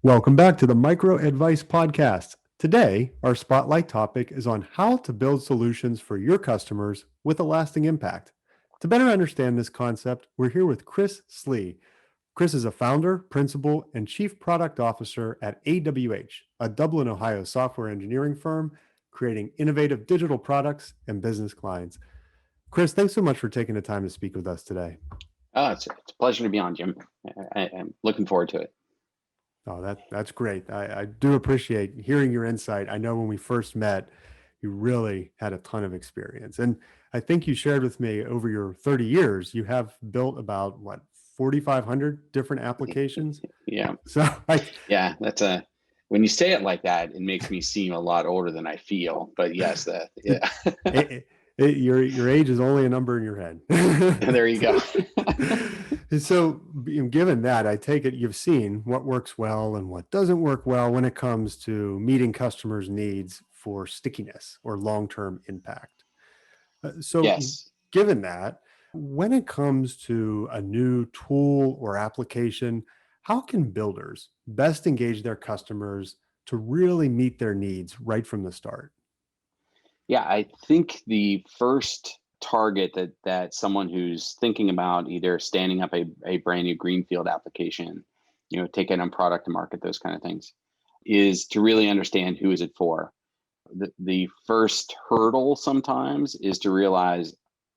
Welcome back to the Micro Advice Podcast. Today, our spotlight topic is on how to build solutions for your customers with a lasting impact. To better understand this concept, we're here with Chris Slee. Chris is a founder, principal, and chief product officer at AWH, a Dublin, Ohio software engineering firm creating innovative digital products and business clients. Chris, thanks so much for taking the time to speak with us today. It's a pleasure to be on, Jim. I'm looking forward to it. Oh, that's great. I do appreciate hearing your insight. I know when we first met, you really had a ton of experience. And I think you shared with me over your 30 years, you have built about 4,500 different applications. Yeah, So yeah. When you say it like that, it makes me seem a lot older than I feel. But yes, yeah. your age is only a number in your head. There you go. So, given that, I take it you've seen what works well and what doesn't work well when it comes to meeting customers' needs for stickiness or long-term impact. So, Yes. given that, when it comes to a new tool or application, how can builders best engage their customers to really meet their needs right from the start? Yeah, I think the first target that someone who's thinking about either standing up a brand new greenfield application, taking a product to market, those kind of things, is to really understand who is it for. The first hurdle sometimes is to realize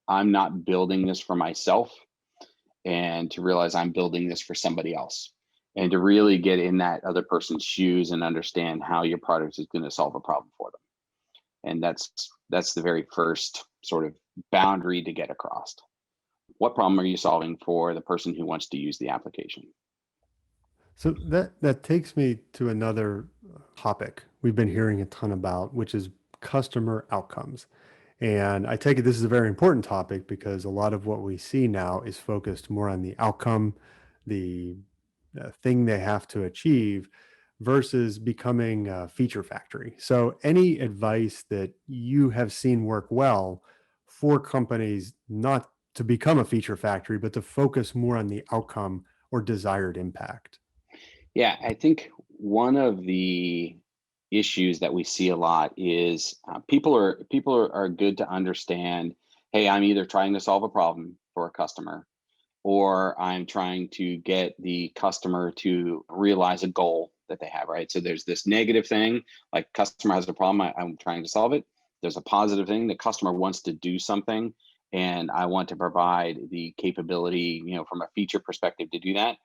I'm not building this for myself, and to realize I'm building this for somebody else, and to really get in that other person's shoes and understand how your product is going to solve a problem for them. And that's the very first sort of boundary to get across. What problem are you solving for the person who wants to use the application? So that takes me to another topic we've been hearing a ton about, which is customer outcomes. And I take it this is a very important topic because a lot of what we see now is focused more on the outcome, the thing they have to achieve versus becoming a feature factory. So any advice that you have seen work well for companies not to become a feature factory, but to focus more on the outcome or desired impact? Yeah, I think one of the issues that we see a lot is people are good to understand. Hey, I'm either trying to solve a problem for a customer, or I'm trying to get the customer to realize a goal that they have, right? So there's this negative thing, like customer has a problem, I'm trying to solve it. There's a positive thing, the customer wants to do something, and I want to provide the capability, from a feature perspective to do that.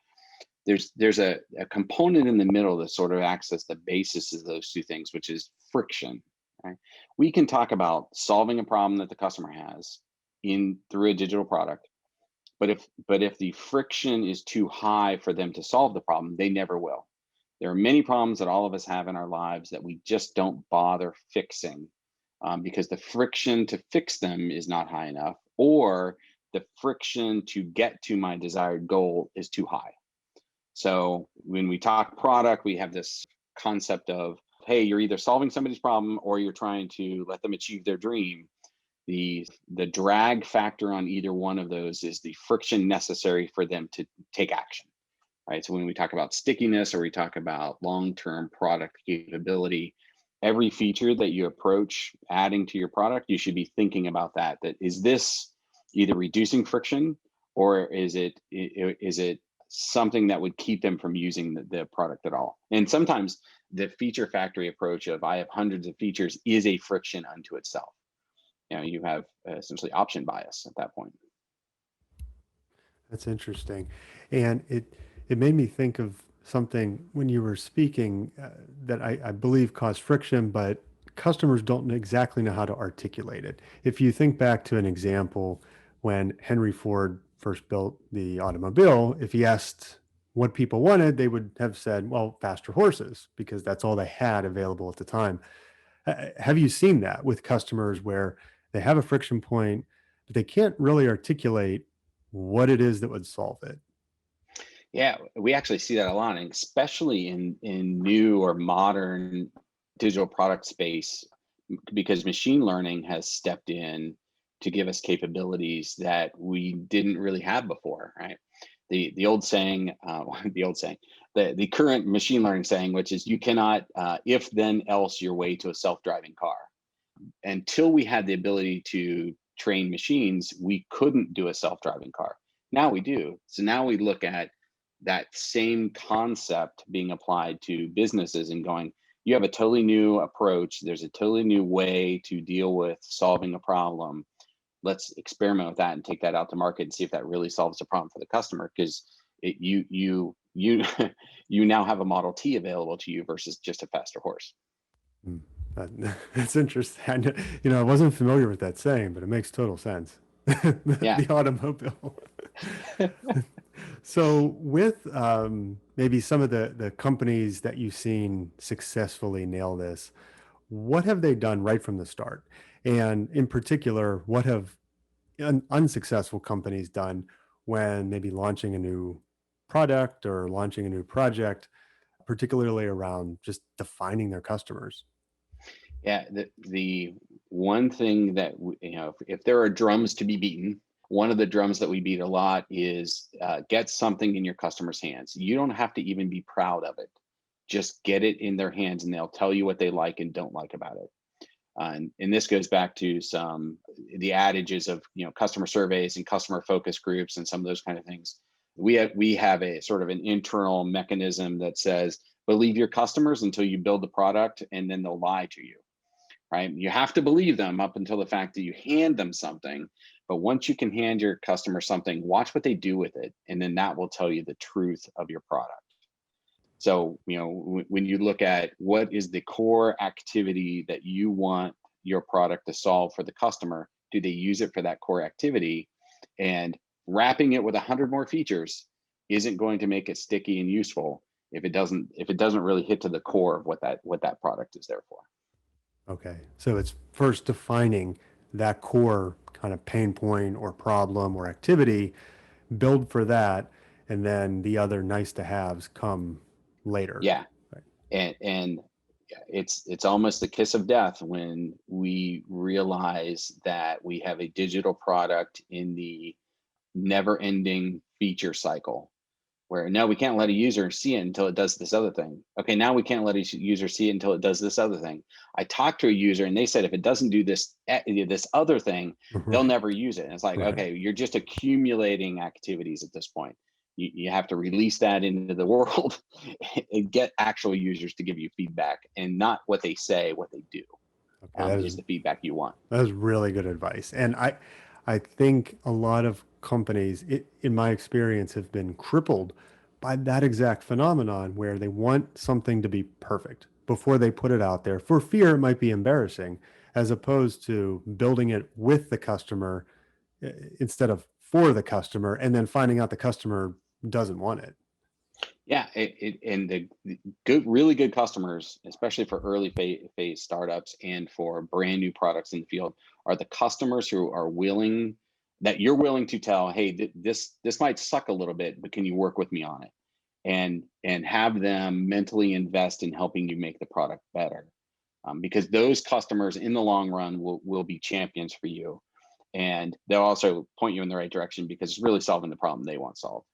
There's a component in the middle that sort of acts as the basis of those two things, which is friction. Right? We can talk about solving a problem that the customer has in through a digital product, but if the friction is too high for them to solve the problem, they never will. There are many problems that all of us have in our lives that we just don't bother fixing, because the friction to fix them is not high enough, or the friction to get to my desired goal is too high. So when we talk product, we have this concept of, hey, you're either solving somebody's problem or you're trying to let them achieve their dream. The drag factor on either one of those is the friction necessary for them to take action, right? So when we talk about stickiness or we talk about long-term product capability, every feature that you approach adding to your product, you should be thinking about that is this either reducing friction, or is it something that would keep them from using the product at all? And sometimes the feature factory approach of I have hundreds of features is a friction unto itself. You have essentially option bias at that point. That's interesting. And it made me think of something when you were speaking that I believe caused friction, but customers don't exactly know how to articulate it. If you think back to an example when Henry Ford first built the automobile, if he asked what people wanted, they would have said, well, faster horses, because that's all they had available at the time. Have you seen that with customers where they have a friction point, but they can't really articulate what it is that would solve it? Yeah, we actually see that a lot, and especially in new or modern digital product space, because machine learning has stepped in to give us capabilities that we didn't really have before, right? The old saying, the old saying, the current machine learning saying, which is you cannot if then else your way to a self-driving car. Until we had the ability to train machines, we couldn't do a self-driving car. Now we do. So now we look at that same concept being applied to businesses and going, you have a totally new approach. There's a totally new way to deal with solving a problem. Let's experiment with that and take that out to market and see if that really solves the problem for the customer. Because you you now have a Model T available to you versus just a faster horse. Mm, that's interesting. I wasn't familiar with that saying, but it makes total sense. Yeah. The automobile. So with maybe some of the companies that you've seen successfully nail this, what have they done right from the start? And in particular, what have unsuccessful companies done when maybe launching a new product or launching a new project, particularly around just defining their customers? Yeah, the one thing that if there are drums to be beaten, one of the drums that we beat a lot is get something in your customer's hands. You don't have to even be proud of it. Just get it in their hands, and they'll tell you what they like and don't like about it. And this goes back to the adages of customer surveys and customer focus groups and some of those kind of things. We have a sort of an internal mechanism that says believe your customers until you build the product, and then they'll lie to you. Right? You have to believe them up until the fact that you hand them something. But once you can hand your customer something, watch what they do with it. And then that will tell you the truth of your product. So, when you look at what is the core activity that you want your product to solve for the customer, do they use it for that core activity? And wrapping it with 100 more features isn't going to make it sticky and useful if it doesn't really hit to the core of what that product is there for. Okay. So it's first defining that core kind of pain point or problem or activity, build for that, and then the other nice to haves come later. Yeah. Right. And it's almost the kiss of death when we realize that we have a digital product in the never ending feature cycle where no, we can't let a user see it until it does this other thing. Okay, now we can't let a user see it until it does this other thing. I talked to a user and they said if it doesn't do this other thing, they'll never use it. And it's like, Right. okay, you're just accumulating activities at this point. You have to release that into the world and get actual users to give you feedback and not what they say, what they do Okay. That is is the feedback you want. That's really good advice. And I think a lot of companies, in my experience, have been crippled by that exact phenomenon where they want something to be perfect before they put it out there for fear it might be embarrassing, as opposed to building it with the customer instead of for the customer and then finding out the customer doesn't want it. Yeah, and the really good customers, especially for early phase startups and for brand new products in the field, are the customers who are willing that you're willing to tell, hey, this might suck a little bit, but can you work with me on it? And have them mentally invest in helping you make the product better, because those customers in the long run will be champions for you, and they'll also point you in the right direction because it's really solving the problem they want solved.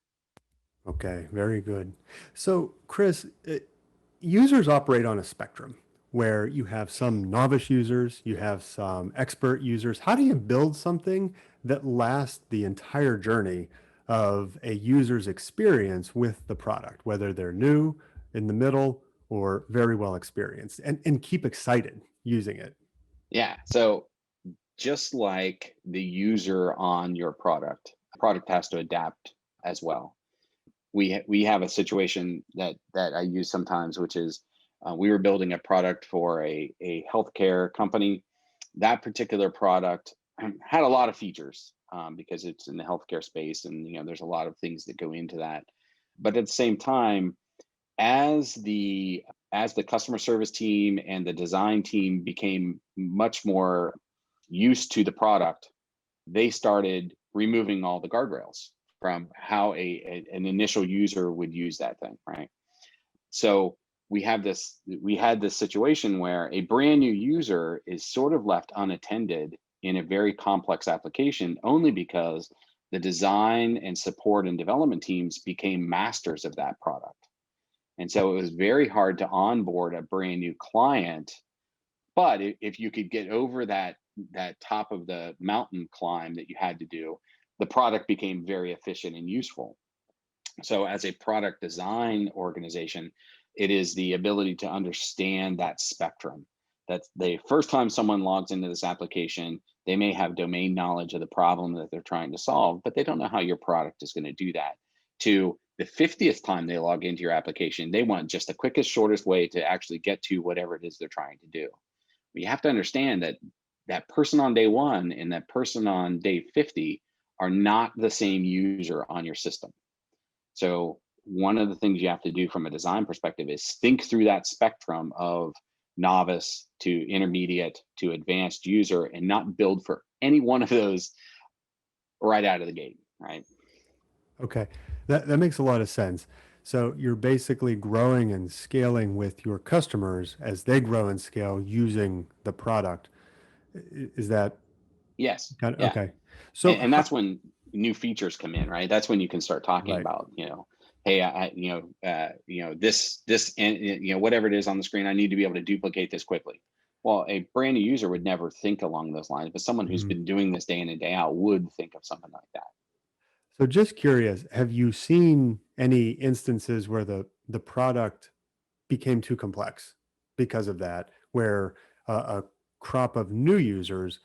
Okay, very good. So, Chris, users operate on a spectrum where you have some novice users, you have some expert users. How do you build something that lasts the entire journey of a user's experience with the product, whether they're new, in the middle, or very well experienced, and keep excited using it? Yeah. So just like the user on your product has to adapt as well. We have a situation that I use sometimes, which is we were building a product for a healthcare company. That particular product had a lot of features because it's in the healthcare space, and there's a lot of things that go into that. But at the same time, as the customer service team and the design team became much more used to the product, they started removing all the guardrails from how an initial user would use that thing, right? So we had this situation where a brand new user is sort of left unattended in a very complex application only because the design and support and development teams became masters of that product. And so it was very hard to onboard a brand new client. But if you could get over that top of the mountain climb that you had to do, the product became very efficient and useful. So as a product design organization, it is the ability to understand that spectrum. That the first time someone logs into this application, they may have domain knowledge of the problem that they're trying to solve, but they don't know how your product is going to do that. To the 50th time they log into your application, they want just the quickest, shortest way to actually get to whatever it is they're trying to do. But you have to understand that that person on day one and that person on day 50 are not the same user on your system. So one of the things you have to do from a design perspective is think through that spectrum of novice to intermediate to advanced user and not build for any one of those right out of the gate, right? Okay, that makes a lot of sense. So you're basically growing and scaling with your customers as they grow and scale using the product. Is that Yes. kind of Yeah. okay? So And that's when new features come in, right? That's when you can start talking right. about, hey, this, and whatever it is on the screen, I need to be able to duplicate this quickly. Well, a brand new user would never think along those lines, but someone who's Mhm. been doing this day in and day out would think of something like that. So just curious, have you seen any instances where the product became too complex because of that, where a crop of new users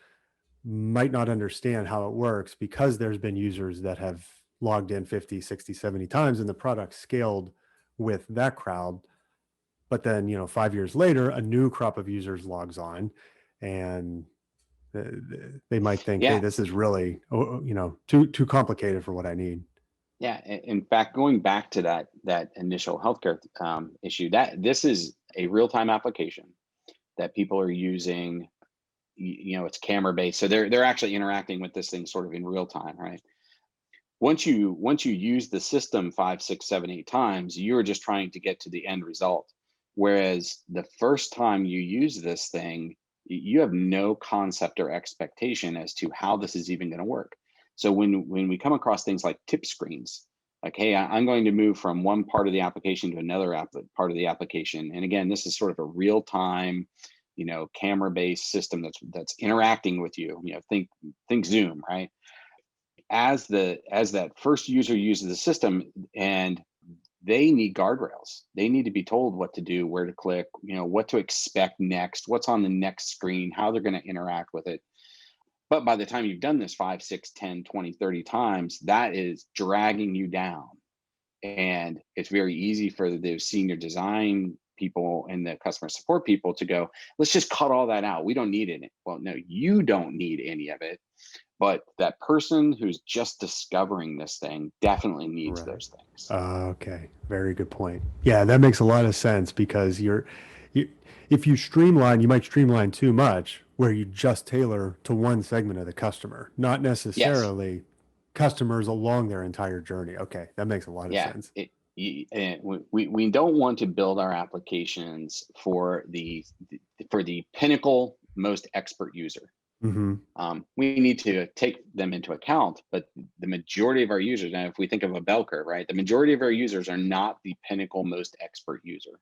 might not understand how it works because there's been users that have logged in 50, 60, 70 times and the product scaled with that crowd. But then, 5 years later, a new crop of users logs on and uh, they might think, hey, Yeah. this is really, too complicated for what I need. Yeah. In fact, going back to that initial healthcare issue, that this is a real time application that people are using. It's camera based, so they're actually interacting with this thing sort of in real time, right? Once you use the system 5, 6, 7, 8 times, you're just trying to get to the end result. Whereas the first time you use this thing, you have no concept or expectation as to how this is even going to work. So when we come across things like tip screens, like, hey, I'm going to move from one part of the application to another part of the application, and again, this is sort of a real time, camera based system that's interacting with you. Think Zoom, right? As that first user uses the system, and they need guardrails, they need to be told what to do, where to click, what to expect next, what's on the next screen, how they're going to interact with it. But by the time you've done this 5, 6, 10, 20, 30 times, that is dragging you down, and it's very easy for the senior design people and the customer support people to go, let's just cut all that out, we don't need it. Well, no, you don't need any of it, but that person who's just discovering this thing definitely needs Right. those things. Okay. Very good point. Yeah, that makes a lot of sense because you, if you streamline, you might streamline too much where you just tailor to one segment of the customer, not Yes. necessarily customers along their entire journey. Okay. That makes a lot of Yeah. sense. And we don't want to build our applications for the pinnacle most expert user. Hmm. We need to take them into account, but the majority of our users, and if we think of a bell curve, right, the majority of our users are not the pinnacle most expert user.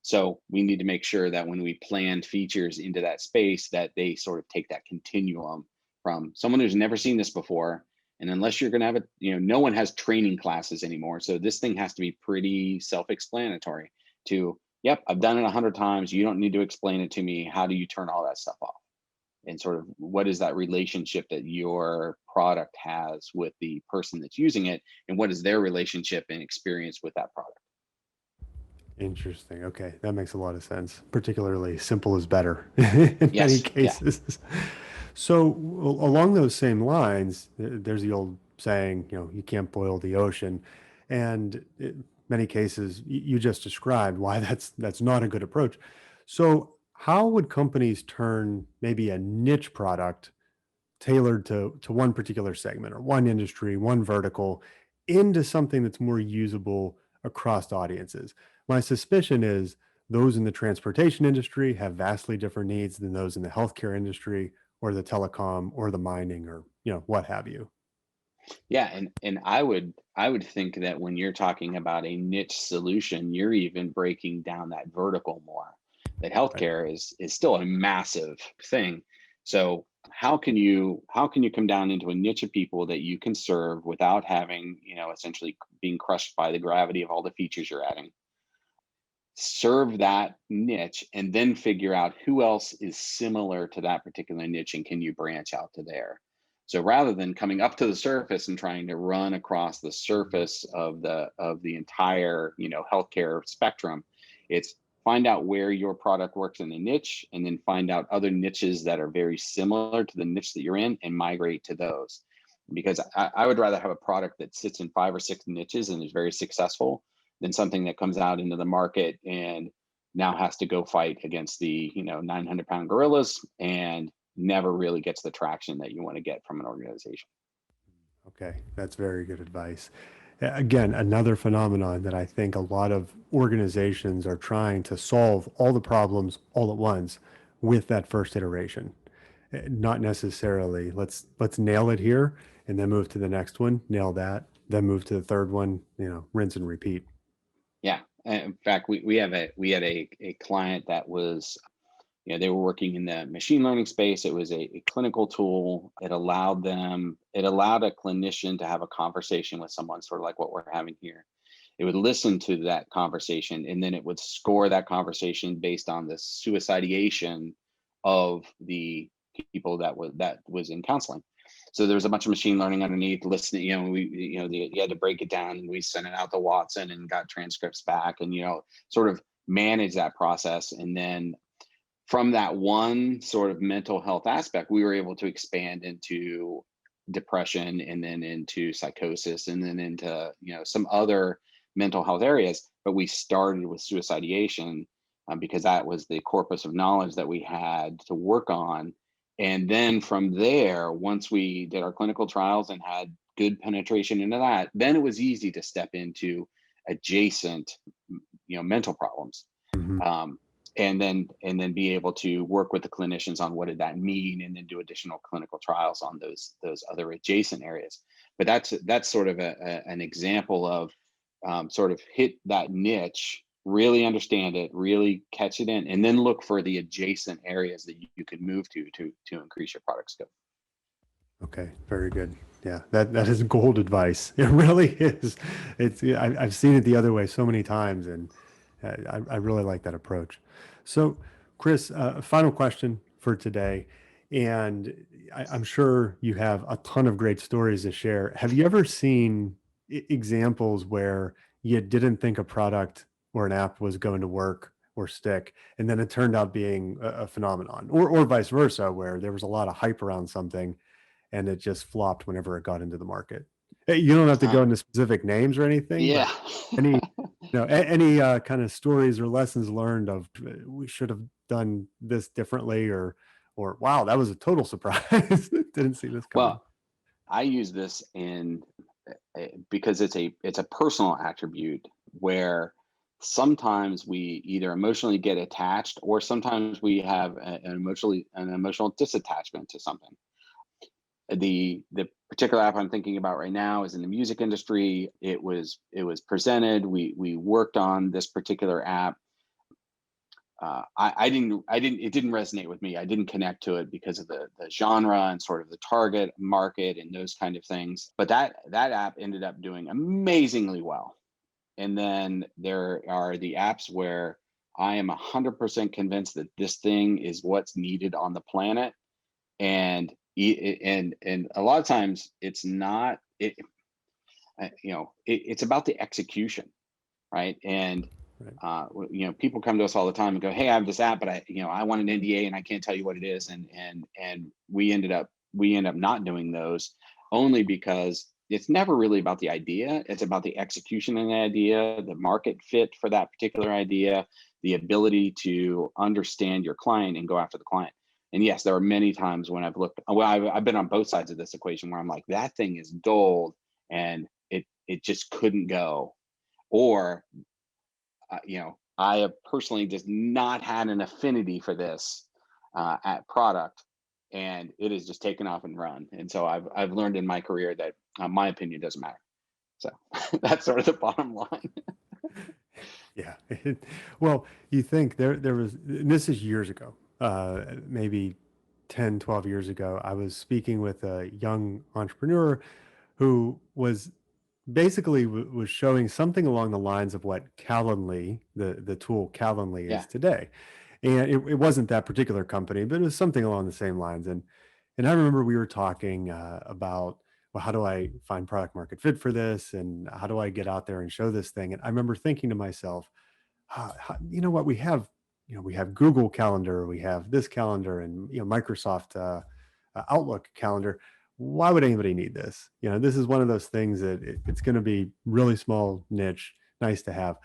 So we need to make sure that when we plan features into that space, that they sort of take that continuum from someone who's never seen this before. And unless you're going to have it, no one has training classes anymore. So this thing has to be pretty self-explanatory to, yep, I've done it 100 times. You don't need to explain it to me. How do you turn all that stuff off? And sort of what is that relationship that your product has with the person that's using it? And what is their relationship and experience with that product? Interesting. Okay. That makes a lot of sense. Particularly simple is better in many Yes. Yeah. cases. So along those same lines, there's the old saying, you can't boil the ocean. And many cases you just described why that's not a good approach. So how would companies turn maybe a niche product tailored to one particular segment or one industry, one vertical, into something that's more usable across audiences? My suspicion is those in the transportation industry have vastly different needs than those in the healthcare industry or the telecom or the mining or what have you. Yeah, and I would think that when you're talking about a niche solution, you're even breaking down that vertical more. That Right. healthcare is still a massive thing. So how can you come down into a niche of people that you can serve without having, essentially being crushed by the gravity of all the features you're adding? Serve that niche and then figure out who else is similar to that particular niche and can you branch out to there. So rather than coming up to the surface and trying to run across the Mhm. surface of the entire, healthcare spectrum, it's find out where your product works in a niche and then find out other niches that are very similar to the niche that you're in and migrate to those. Because I would rather have a product that sits in 5 or 6 niches and is very successful than something that comes out into the market and now has to go fight against the 900-pound gorillas and never really gets the traction that you want to get from an organization. Okay, that's very good advice. Again, another phenomenon that I think a lot of organizations are trying to solve all the problems all at once with that first iteration. Not necessarily let's nail it here and then move to the next one, nail that, then move to the third one, rinse and repeat. Yeah, in fact, we had a client that was, they were working in the machine learning space. It was a clinical tool. It allowed a clinician to have a conversation with someone, sort of like what we're having here. It would listen to that conversation and then it would score that conversation based on the suicidation of the people that was in counseling. So there was a bunch of machine learning underneath listening. You had to break it down and we sent it out to Watson and got transcripts back and sort of manage that process. And then from that one sort of mental health aspect, we were able to expand into depression and then into psychosis and then into some other mental health areas. But we started with suicidation because that was the corpus of knowledge that we had to work on. And then from there, once we did our clinical trials and had good penetration into that, then it was easy to step into adjacent, mental problems. Mhm. um, and then be able to work with the clinicians on what did that mean, and then do additional clinical trials on those other adjacent areas. But that's sort of an example of sort of hit that niche, really understand it, really catch it in, and then look for the adjacent areas that you could move to increase your product scope. Okay, very good. Yeah, that is gold advice. It really is. It's yeah, I've seen it the other way so many times, and I really like that approach. So, Chris, a final question for today, and I'm sure you have a ton of great stories to share. Have you ever seen examples where you didn't think a product or an app was going to work or stick, and then it turned out being a phenomenon, or vice versa, where there was a lot of hype around something and it just flopped whenever it got into the market? Hey, you don't have to Uh, go into specific names or anything, yeah. but any, any kind of stories or lessons learned of we should have done this differently, or wow, that was a total surprise. Didn't see this coming. Well, I use this in because it's a personal attribute where sometimes we either emotionally get attached or sometimes we have an emotional disattachment to something. The particular app I'm thinking about right now is in the music industry. It was presented. We worked on this particular app. I didn't it didn't resonate with me. I didn't connect to it because of the genre and sort of the target market and those kind of things. But that app ended up doing amazingly well. And then there are the apps where I am 100% convinced that this thing is what's needed on the planet. And and a lot of times it's not it's about the execution, right? And Right. people come to us all the time and go, "Hey, I have this app, but I want an NDA and I can't tell you what it is." And we end up not doing those only because it's never really about the idea. It's about the execution of the idea, the market fit for that particular idea, the ability to understand your client and go after the client. And yes, there are many times when I've been on both sides of this equation where I'm like, that thing is gold, and it just couldn't go. Or I have personally just not had an affinity for this at product, and it has just taken off and run. And so I've learned in my career that my opinion doesn't matter. So that's sort of the bottom line. Yeah. Well, you think there was, and this is years ago, maybe 10, 12 years ago, I was speaking with a young entrepreneur who was basically was showing something along the lines of what Calendly, the tool Calendly is Yeah, today. And it wasn't that particular company, but it was something along the same lines. And I remember we were talking about, well, how do I find product market fit for this, and how do I get out there and show this thing? And I remember thinking to myself, you know what, we have, we have Google Calendar, we have this calendar, and Microsoft Outlook calendar. Why would anybody need this? This is one of those things that it's going to be really small niche, nice to have.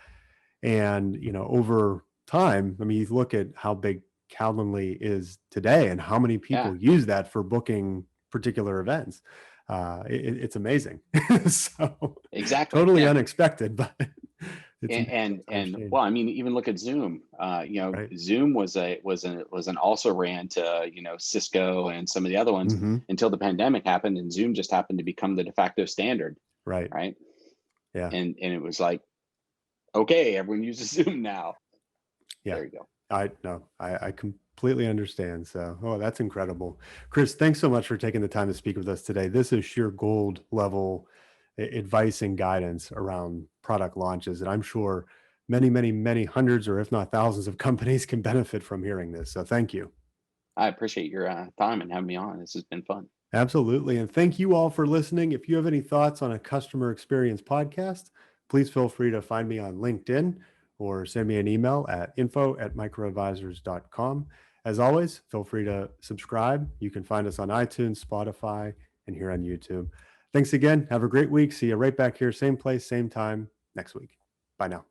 And over time, I mean, you look at how big Calendly is today and how many yeah, people use that for booking particular events. It's amazing. So exactly. totally Yeah. unexpected, but it's And interesting. well, I mean, even look at Zoom. Right. Zoom was an also ran to Cisco and some of the other ones Hmm. until the pandemic happened, and Zoom just happened to become the de facto standard, Right. right? Yeah. And it was like, okay, everyone uses Zoom now. Yeah. There you go. I completely understand. So, oh, that's incredible. Chris, thanks so much for taking the time to speak with us today. This is sheer gold level advice and guidance around product launches. And I'm sure many, many, many hundreds or if not thousands of companies can benefit from hearing this. So thank you. I appreciate your time and having me on. This has been fun. Absolutely. And thank you all for listening. If you have any thoughts on a customer experience podcast, please feel free to find me on LinkedIn or send me an email at info@microadvisors.com. As always, feel free to subscribe. You can find us on iTunes, Spotify, and here on YouTube. Thanks again. Have a great week. See you right back here, same place, same time next week. Bye now.